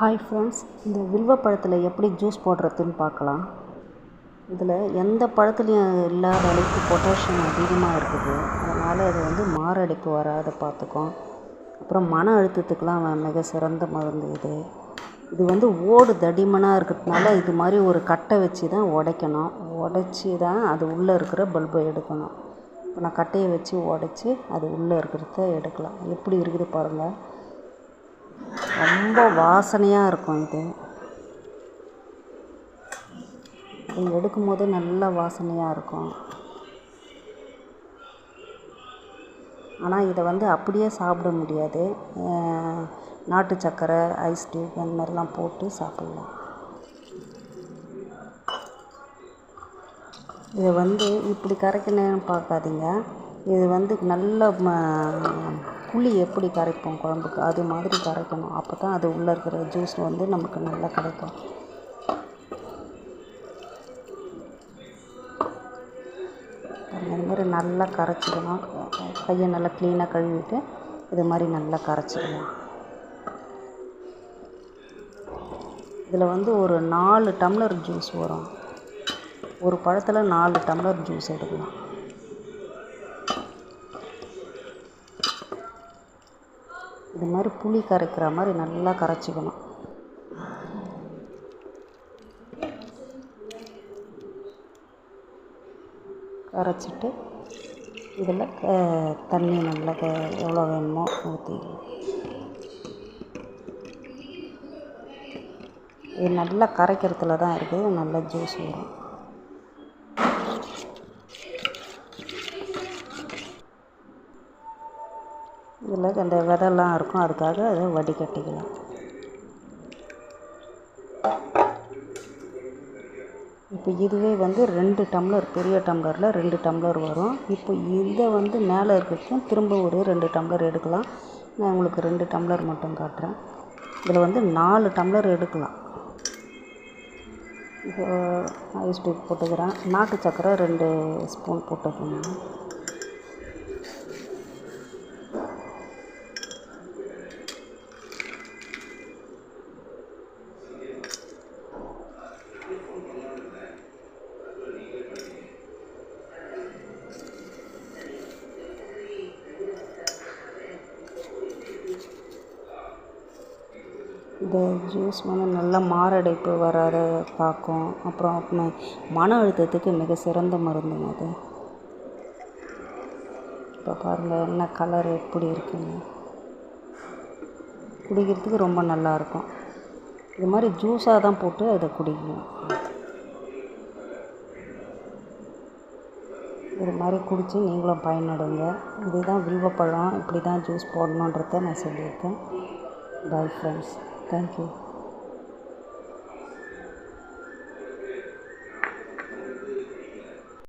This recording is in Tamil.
ஹாய் ஃப்ரெண்ட்ஸ், இந்த வில்வ பழத்தில் எப்படி ஜூஸ் போடுறதுன்னு பார்க்கலாம். இதில் எந்த பழத்துலையும் இல்லாத அளவுக்கு பொட்டாசியம் அதிகமாக இருக்குது. அதனால் இது மாரடைப்பு வராத பார்த்துக்கும். அப்புறம் மன அழுத்தத்துக்கெலாம் மிக சிறந்த மருந்து இது. இது ஓடு தடிமனாக இருக்கிறதுனால இது மாதிரி ஒரு கட்டை வச்சு தான் உடைக்கணும். உடைச்சி தான் அது உள்ளே இருக்கிற பல்பை எடுக்கணும். இப்போ நான் கட்டையை வச்சு உடைச்சி அது உள்ளே இருக்கிறத எடுக்கலாம். எப்படி இருக்குது பாருங்கள். ரொம்ப வாசனையாக இருக்கும். இது எடுக்கும்போது நல்ல வாசனையாக இருக்கும். ஆனால் இதை அப்படியே சாப்பிட முடியாது. நாட்டு சர்க்கரை, ஐஸ் டியூப் அந்த மாதிரிலாம் போட்டு சாப்பிட்லாம். இதை இப்படி கரைக்கணும்னு பார்க்காதீங்க. இது நல்ல புளி எப்படி கரைப்போம் குழம்புக்கு, அது மாதிரி கரைக்கணும். அப்போ தான் அது உள்ளே இருக்கிற ஜூஸ் நமக்கு நல்லா கிடைக்கும். இது மாதிரி நல்லா கரைச்சிக்கணும். கையை நல்லா க்ளீனாக கழுவிட்டு இது மாதிரி நல்லா கரைச்சிக்கணும். இதில் ஒரு 4 டம்ளர் ஜூஸ் வரும். ஒரு பழத்தில் 4 டம்ளர் ஜூஸ் எடுக்கலாம். இது மாதிரி புளி கரைக்கிற மாதிரி நல்லா கரைச்சிக்கணும். கரைச்சிட்டு இதில் தண்ணி நல்லா எவ்வளோ வேணுமோ ஊற்றிக்கணும். இது நல்லா கரைக்கிறதுல தான் இருக்குது, நல்ல ஜூஸ் வரும். இதில் அந்த விதைலாம் இருக்கும், அதுக்காக அதை வடிகட்டிக்கலாம். இப்போ இதுவே 2 டம்ளர், பெரிய டம்ளரில் 2 டம்ளர் வரும். இப்போ இதை மேலே இருக்கிறதுக்கும் திரும்ப ஒரு 2 டம்ளர் எடுக்கலாம். நான் உங்களுக்கு 2 டம்ளர் மட்டும் காட்டுறேன். இதில் 4 டம்ளர் எடுக்கலாம். இப்போ ஐஸ் டியூப் போட்டுக்கிறேன். நாட்டு சர்க்கரை 2 ஸ்பூன் போட்டுக்கணும். இந்த ஜூஸ் நல்லா மாரடைப்பு வராத பார்க்கும். அப்புறம் மன அழுத்தத்துக்கு மிக சிறந்த மருந்துங்க அது. இப்போ பாருங்கள் என்ன கலர் எப்படி இருக்குன்னு. குடிக்கிறதுக்கு ரொம்ப நல்லாயிருக்கும். இது மாதிரி ஜூஸாக தான் போட்டு அதை குடிக்கணும். இது மாதிரி குடித்து நீங்களும் பயனடைங்க. இதுதான் வில்வப்பழம், இப்படி தான் ஜூஸ் போடணுன்றதை நான் சொல்லியிருக்கேன். Bye friends. Thank you.